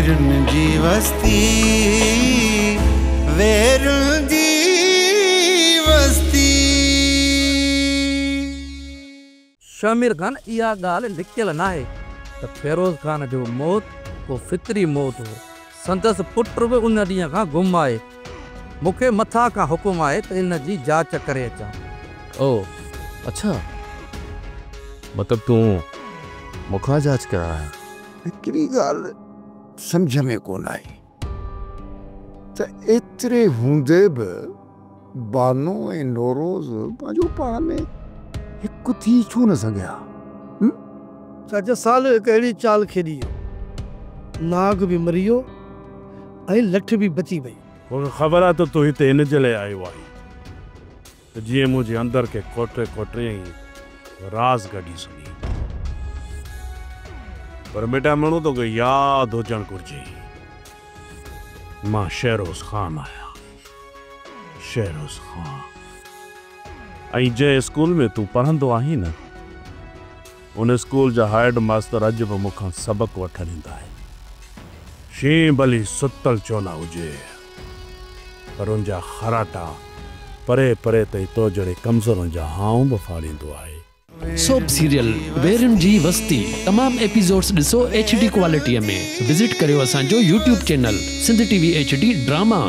वेरुन जी वस्ती, वेरुन जी वस्ती। शामिर खान इहा ॻाल्हि लिखियल न आहे त फिरोज़ खान जो मौत को फितरी मौत हो। संदसि पुट बि उन ॾींहं खां गुम आहे। मूंखे मथां खां हुकुम आहे त इन जी जांच करे अचां। ओ अच्छा, मतलब तूं मुखा जांच कराया? हिकिड़ी ॻाल्हि सम्झ में कोन आई त एतिरे हूंदे बि बानो ऐं नौरोज़ पंहिंजो पाण में हिकु थी छो न सघिया? सच साल हिकु अहिड़ी चाल खेॾी, नाग बि मरी वियो ऐं लठ बि बची वई। मूंखे ख़बर आहे त तूं हिते इन जे लाइ आयो आहीं त जीअं मुंहिंजे अंदरि खे कोटे कोटे राज़ कढी सघी। पर बेटा माण्हू तोखे यादि हुजणु घुरिजे, मां शेरोज़ ख़ान आहियां, शेरोज़ ख़ान। ऐं जंहिं स्कूल में तूं पढ़ंदो आहीं न, उन स्कूल जा हेड मास्टर अॼु बि मूंखां सबक़ु वठणु ईंदा आहिनि। शींहुं भली सुतल छो न हुजे, पर उन जा खराटा परे परे ताईं तो जहिड़े कमज़ोरनि जा हाऊं बि फाड़ींदो आहे। सोप सीरियल वेरुन जी वस्ती तमाम एपिसोड्स ॾिसो HD क्वालिटीअ में। विज़िट करियो असांजो YouTube channel Sindh TV HD drama.